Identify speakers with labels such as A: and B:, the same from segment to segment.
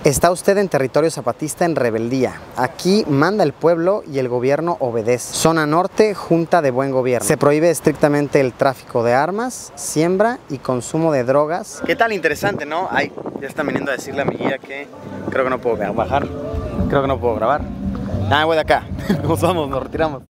A: Está usted en territorio zapatista en rebeldía. Aquí manda el pueblo y el gobierno obedece. Zona Norte, Junta de Buen Gobierno. Se prohíbe estrictamente el tráfico de armas, siembra y consumo de drogas. ¿Qué tal interesante, no? Ay, ya están viniendo a decirle a mi guía que creo que no puedo bajar. Creo que no puedo grabar. Nada, voy de acá. Nos vamos, nos retiramos.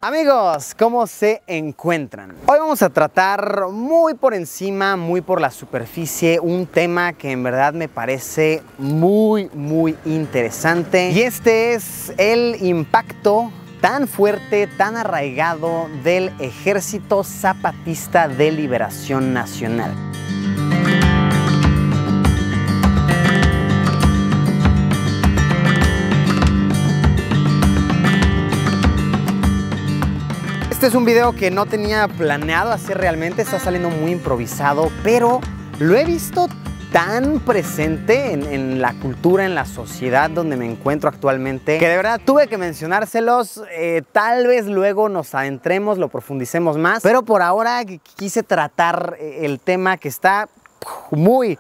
A: Amigos, ¿cómo se encuentran? Hoy vamos a tratar muy por encima, muy por la superficie, un tema que en verdad me parece muy interesante. Y este es el impacto tan fuerte, tan arraigado del Ejército Zapatista de Liberación Nacional. Este es un video que no tenía planeado hacer realmente, está saliendo muy improvisado, pero lo he visto tan presente en la cultura, en la sociedad donde me encuentro actualmente, que de verdad tuve que mencionárselos. Tal vez luego nos adentremos, lo profundicemos más, pero por ahora quise tratar el tema que está muy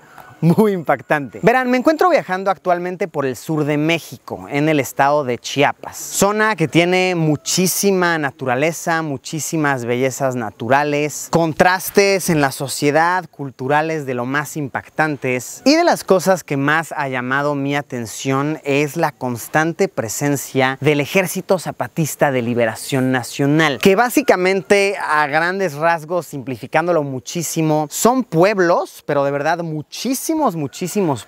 A: impactante. Verán, me encuentro viajando actualmente por el sur de México, en el estado de Chiapas. Zona que tiene muchísima naturaleza, muchísimas bellezas naturales, contrastes en la sociedad, culturales de lo más impactantes. Y de las cosas que más ha llamado mi atención es la constante presencia del Ejército Zapatista de Liberación Nacional, que básicamente, a grandes rasgos, simplificándolo muchísimo, son pueblos, pero de verdad muchísimos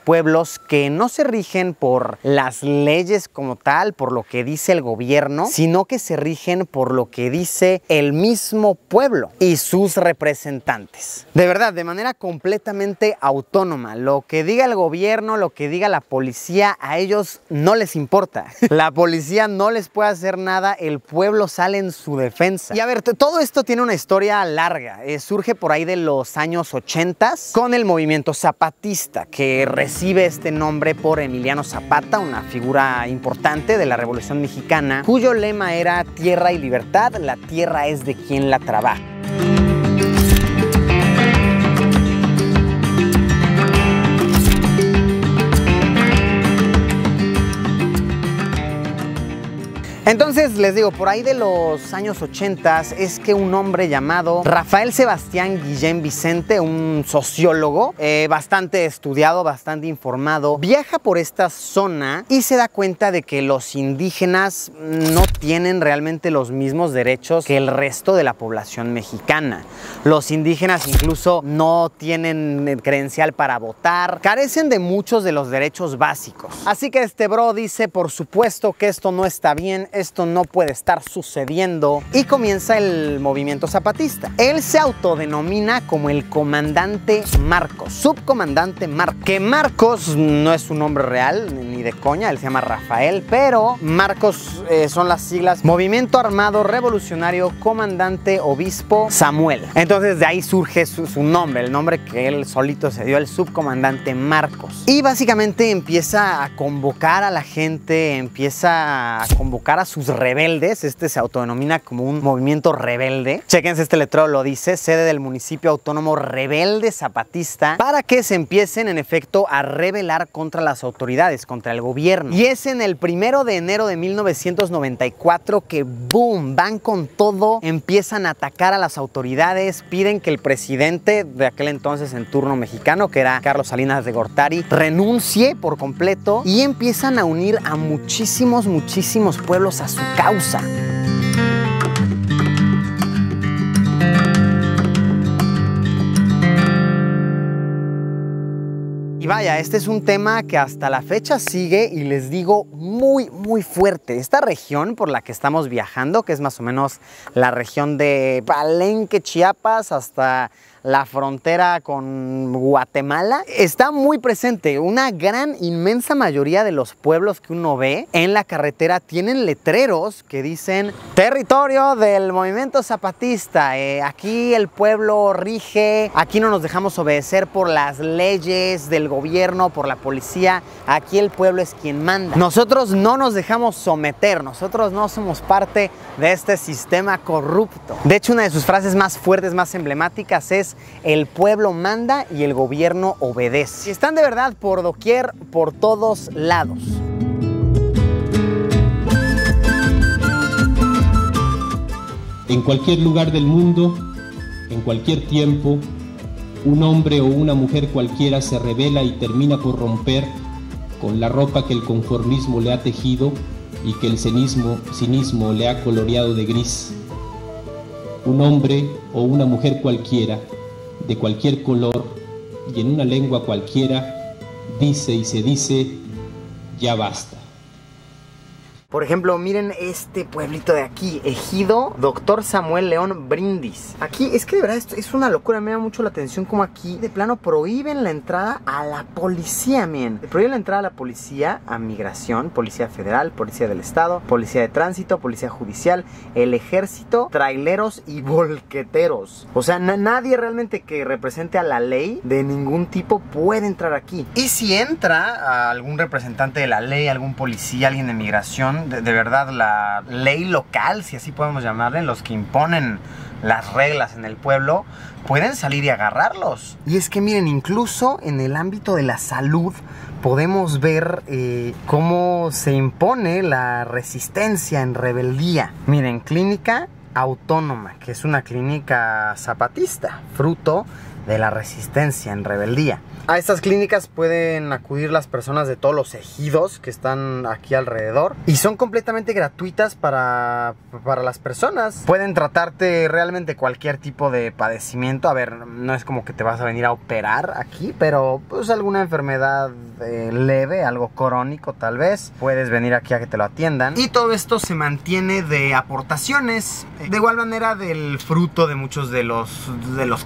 A: pueblos que no se rigen por las leyes como tal, por lo que dice el gobierno, sino que se rigen por lo que dice el mismo pueblo y sus representantes. De verdad, de manera completamente autónoma. Lo que diga el gobierno, lo que diga la policía, a ellos no les importa. La policía no les puede hacer nada, el pueblo sale en su defensa. Y a ver, todo esto tiene una historia larga. Surge por ahí de los años 80 con el movimiento zapatista, que recibe este nombre por Emiliano Zapata, una figura importante de la Revolución Mexicana, cuyo lema era tierra y libertad, la tierra es de quien la trabaja. Entonces, les digo, por ahí de los años 80 es que un hombre llamado Rafael Sebastián Guillén Vicente, un sociólogo bastante estudiado, bastante informado, viaja por esta zona y se da cuenta de que los indígenas no tienen realmente los mismos derechos que el resto de la población mexicana. Los indígenas incluso no tienen credencial para votar, carecen de muchos de los derechos básicos. Así que este bro dice, por supuesto que esto no está bien, esto no puede estar sucediendo, y comienza el movimiento zapatista. Él se autodenomina como el comandante Marcos, subcomandante Marcos, que Marcos no es un nombre real ni de coña, él se llama Rafael, pero Marcos son las siglas Movimiento Armado Revolucionario Comandante Obispo Samuel. Entonces de ahí surge su nombre, el nombre que él solito se dio, el subcomandante Marcos. Y básicamente empieza a convocar a la gente, empieza a convocar a sus rebeldes. Este se autodenomina como un movimiento rebelde. Chéquense, este letrero lo dice, sede del municipio autónomo rebelde zapatista, para que se empiecen en efecto a rebelar contra las autoridades, contra el gobierno. Y es en el 1 de enero de 1994 que boom, van con todo, empiezan a atacar a las autoridades, piden que el presidente de aquel entonces en turno mexicano, que era Carlos Salinas de Gortari, renuncie por completo, y empiezan a unir a muchísimos pueblos a su causa. Y vaya, este es un tema que hasta la fecha sigue, y les digo, muy fuerte. Esta región por la que estamos viajando, que es más o menos la región de Palenque, Chiapas, hasta la frontera con Guatemala, está muy presente. Una gran, inmensa mayoría de los pueblos que uno ve en la carretera tienen letreros que dicen territorio del movimiento zapatista, aquí el pueblo rige, aquí no nos dejamos obedecer por las leyes del gobierno, por la policía, aquí el pueblo es quien manda. Nosotros no nos dejamos someter, nosotros no somos parte de este sistema corrupto. De hecho, una de sus frases más fuertes, más emblemáticas es: el pueblo manda y el gobierno obedece. Y están de verdad por doquier, por todos lados.
B: En cualquier lugar del mundo, en cualquier tiempo, un hombre o una mujer cualquiera se rebela y termina por romper con la ropa que el conformismo le ha tejido y que el cinismo le ha coloreado de gris. Un hombre o una mujer cualquiera, de cualquier color y en una lengua cualquiera, dice y se dice: ya basta.
A: Por ejemplo, miren este pueblito de aquí, Ejido Dr. Samuel León Brindis. Aquí, es que de verdad esto es una locura, me llama mucho la atención como aquí de plano prohíben la entrada a la policía, miren. Prohíben la entrada a la policía, a migración, policía federal, policía del estado, policía de tránsito, policía judicial, el ejército, traileros y volqueteros. O sea, nadie realmente que represente a la ley de ningún tipo puede entrar aquí. Y si entra algún representante de la ley, algún policía, alguien de migración, de verdad la ley local, si así podemos llamarle, los que imponen las reglas en el pueblo, pueden salir y agarrarlos. Y es que miren, incluso en el ámbito de la salud podemos ver cómo se impone la resistencia en rebeldía. Miren, Clínica Autónoma, que es una clínica zapatista, fruto de la resistencia en rebeldía. A estas clínicas pueden acudir las personas de todos los ejidos que están aquí alrededor y son completamente gratuitas para las personas. Pueden tratarte realmente cualquier tipo de padecimiento. A ver, no es como que te vas a venir a operar aquí, pero pues alguna enfermedad leve, algo crónico tal vez, puedes venir aquí a que te lo atiendan. Y todo esto se mantiene de aportaciones, de igual manera del fruto de muchos de los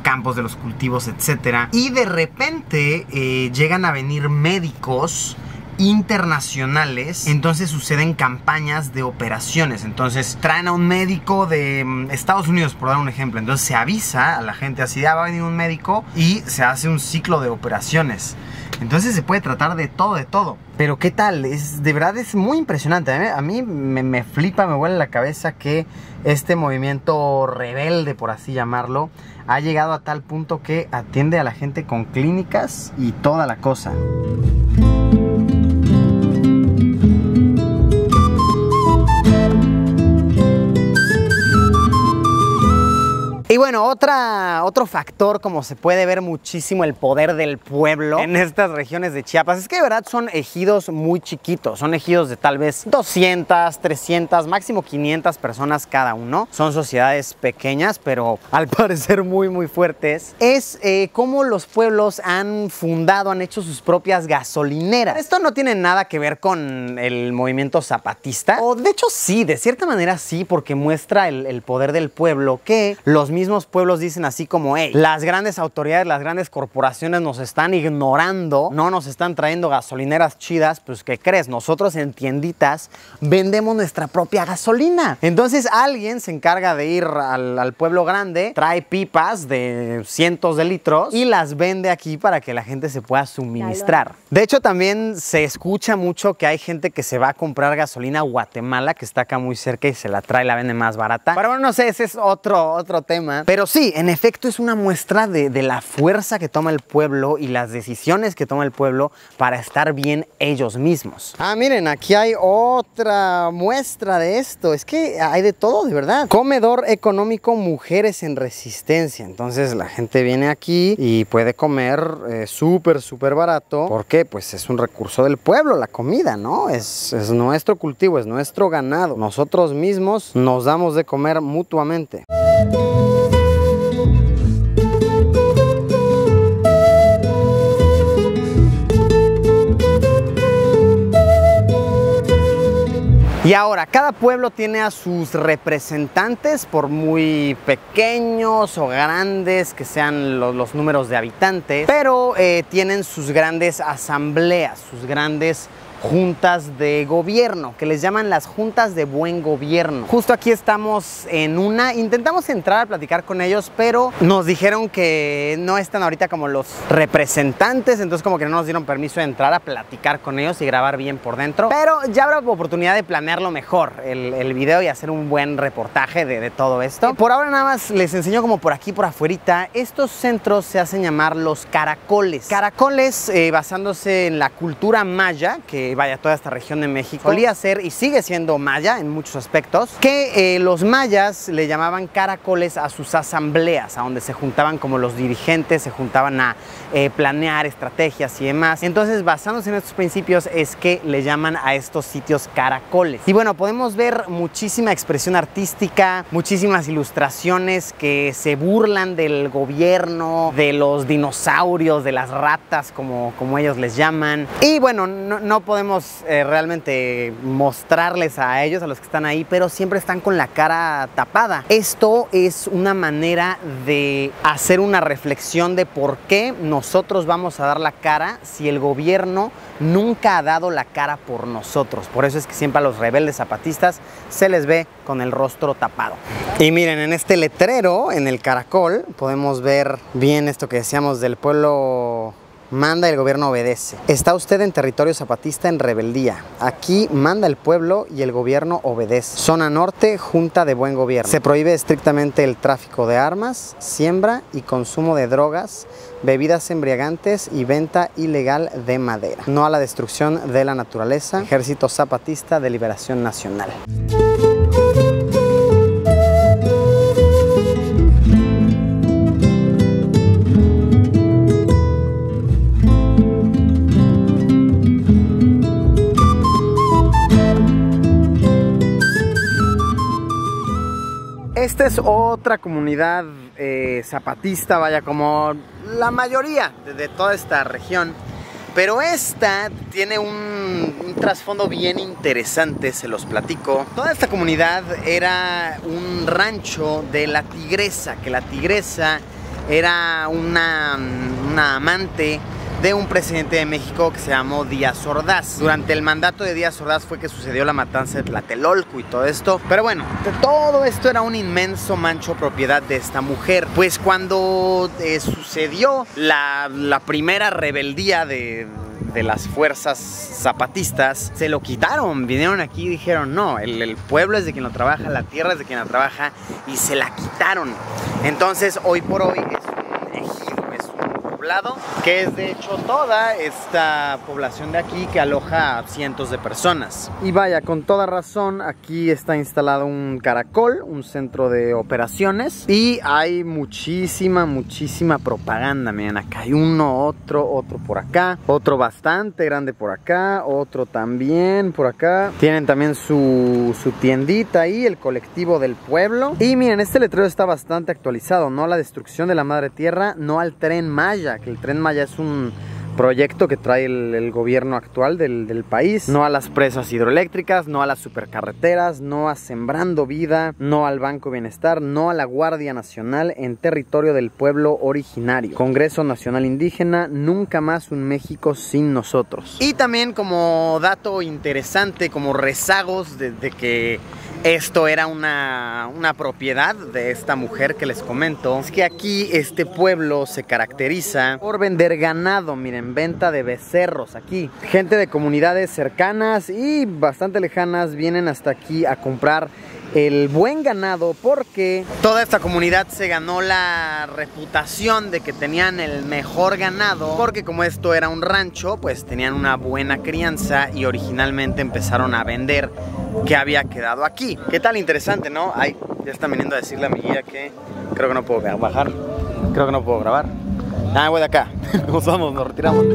A: campos, de los cultivos, etcétera. Y de repente llegan a venir médicos internacionales, entonces suceden campañas de operaciones. Entonces traen a un médico de Estados Unidos, por dar un ejemplo. Entonces se avisa a la gente así: va a venir un médico, y se hace un ciclo de operaciones. Entonces se puede tratar de todo, de todo. Pero ¿qué tal? De verdad es muy impresionante. A mí me flipa, me vuela la cabeza que este movimiento rebelde, por así llamarlo, ha llegado a tal punto que atiende a la gente con clínicas y toda la cosa. Y bueno, otro factor, como se puede ver muchísimo el poder del pueblo en estas regiones de Chiapas, es que de verdad son ejidos muy chiquitos. Son ejidos de tal vez 200, 300, máximo 500 personas cada uno. Son sociedades pequeñas, pero al parecer muy muy fuertes. Es como los pueblos han fundado, han hecho sus propias gasolineras. Esto no tiene nada que ver con el movimiento zapatista, o de hecho sí, de cierta manera sí, porque muestra el poder del pueblo, que los mismos pueblos dicen así como: hey, las grandes autoridades, las grandes corporaciones nos están ignorando, no nos están trayendo gasolineras chidas. Pues ¿qué crees? Nosotros en tienditas vendemos nuestra propia gasolina. Entonces alguien se encarga de ir al pueblo grande, trae pipas de cientos de litros y las vende aquí para que la gente se pueda suministrar. De hecho, también se escucha mucho que hay gente que se va a comprar gasolina a Guatemala, que está acá muy cerca, y se la trae y la vende más barata. Pero bueno, no sé, ese es otro tema. Pero sí, en efecto es una muestra de la fuerza que toma el pueblo y las decisiones que toma el pueblo para estar bien ellos mismos. Ah, miren, aquí hay otra muestra de esto. Es que hay de todo, de verdad. Comedor económico Mujeres en Resistencia. Entonces la gente viene aquí y puede comer súper barato, porque pues es un recurso del pueblo, la comida, ¿no? Es nuestro cultivo, es nuestro ganado. Nosotros mismos nos damos de comer mutuamente. Y ahora, cada pueblo tiene a sus representantes, por muy pequeños o grandes que sean los números de habitantes, pero tienen sus grandes asambleas, sus grandes juntas de gobierno, que les llaman las juntas de buen gobierno. Justo aquí estamos en una, intentamos entrar a platicar con ellos, pero nos dijeron que no están ahorita como los representantes, entonces como que no nos dieron permiso de entrar a platicar con ellos y grabar bien por dentro, pero ya habrá oportunidad de planearlo mejor el video y hacer un buen reportaje de todo esto. Por ahora nada más les enseño como por aquí, por afuerita. Estos centros se hacen llamar los caracoles. Caracoles, basándose en la cultura maya, que vaya, toda esta región de México solía ser y sigue siendo maya en muchos aspectos, que los mayas le llamaban caracoles a sus asambleas, a donde se juntaban como los dirigentes, se juntaban a planear estrategias y demás. Entonces, basándose en estos principios es que le llaman a estos sitios caracoles. Y bueno, podemos ver muchísima expresión artística, muchísimas ilustraciones que se burlan del gobierno, de los dinosaurios, de las ratas, como ellos les llaman. Y bueno, no podemos realmente mostrarles a ellos, a los que están ahí, pero siempre están con la cara tapada. Esto es una manera de hacer una reflexión de por qué nosotros vamos a dar la cara si el gobierno nunca ha dado la cara por nosotros. Por eso es que siempre a los rebeldes zapatistas se les ve con el rostro tapado. Y miren, en este letrero, en el caracol, podemos ver bien esto que decíamos del pueblo manda y el gobierno obedece. Está usted en territorio zapatista en rebeldía. Aquí manda el pueblo y el gobierno obedece. Zona norte, junta de buen gobierno. Se prohíbe estrictamente el tráfico de armas, siembra y consumo de drogas, bebidas embriagantes y venta ilegal de madera. No a la destrucción de la naturaleza. Ejército Zapatista de Liberación Nacional. Esta es otra comunidad zapatista, vaya, como la mayoría de toda esta región. Pero esta tiene un trasfondo bien interesante, se los platico. Toda esta comunidad era un rancho de la tigresa, que la tigresa era una amante de un presidente de México que se llamó Díaz Ordaz. Durante el mandato de Díaz Ordaz fue que sucedió la matanza de Tlatelolco y todo esto. Pero bueno, todo esto era un inmenso mancho propiedad de esta mujer. Pues cuando sucedió la primera rebeldía de las fuerzas zapatistas, se lo quitaron, vinieron aquí y dijeron no, el pueblo es de quien lo trabaja, la tierra es de quien la trabaja, y se la quitaron. Entonces hoy por hoy es un ejido, es un poblado que es de hecho toda esta población de aquí que aloja a cientos de personas. Y vaya, con toda razón, aquí está instalado un caracol, un centro de operaciones, y hay muchísima propaganda. Miren, acá hay uno, otro por acá, otro bastante grande por acá, otro también por acá. Tienen también su tiendita ahí, el colectivo del pueblo. Y miren, este letrero está bastante actualizado: no a la destrucción de la madre tierra, no al Tren Maya, que el Tren Maya es un proyecto que trae el gobierno actual del país. No a las presas hidroeléctricas, no a las supercarreteras, no a Sembrando Vida, no al Banco Bienestar, no a la Guardia Nacional en territorio del pueblo originario. Congreso Nacional Indígena, nunca más un México sin nosotros. Y también, como dato interesante, como rezagos de que esto era una propiedad de esta mujer que les comento, es que aquí este pueblo se caracteriza por vender ganado. Miren, venta de becerros aquí. Gente de comunidades cercanas y bastante lejanas vienen hasta aquí a comprar el buen ganado, porque toda esta comunidad se ganó la reputación de que tenían el mejor ganado, porque como esto era un rancho, pues tenían una buena crianza y originalmente empezaron a vender que había quedado aquí. ¿Qué tal interesante, no? Ay, ya está viniendo a decirle a mi guía que creo que no puedo bajar, creo que no puedo grabar. Ah, voy de acá. Nos vamos, nos retiramos.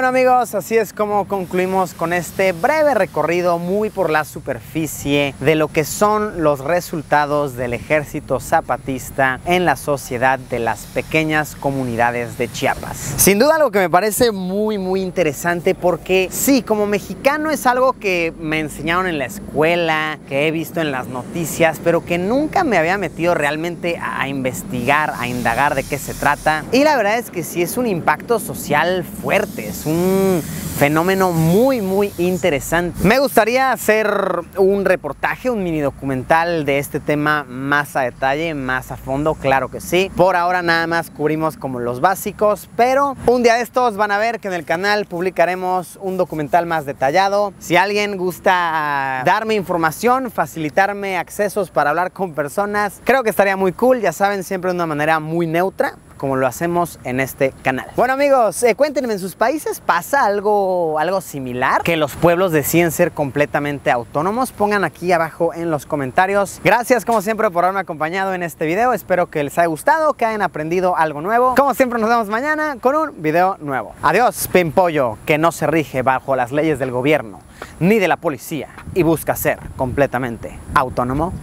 A: Bueno amigos, así es como concluimos con este breve recorrido muy por la superficie de lo que son los resultados del Ejército Zapatista en la sociedad de las pequeñas comunidades de Chiapas. Sin duda algo que me parece muy interesante porque sí, como mexicano es algo que me enseñaron en la escuela, que he visto en las noticias, pero que nunca me había metido realmente a investigar, a indagar de qué se trata. Y la verdad es que sí es un impacto social fuerte, es un fenómeno muy interesante. Me gustaría hacer un reportaje, un mini documental de este tema más a detalle, más a fondo, claro que sí. Por ahora nada más cubrimos como los básicos, pero un día de estos van a ver que en el canal publicaremos un documental más detallado. Si alguien gusta darme información, facilitarme accesos para hablar con personas, creo que estaría muy cool, ya saben, siempre de una manera muy neutra, como lo hacemos en este canal. Bueno amigos, cuéntenme, ¿en sus países pasa algo similar? ¿Que los pueblos deciden ser completamente autónomos? Pongan aquí abajo en los comentarios. Gracias como siempre por haberme acompañado en este video. Espero que les haya gustado, que hayan aprendido algo nuevo. Como siempre nos vemos mañana con un video nuevo. Adiós, pimpollo, que no se rige bajo las leyes del gobierno ni de la policía y busca ser completamente autónomo.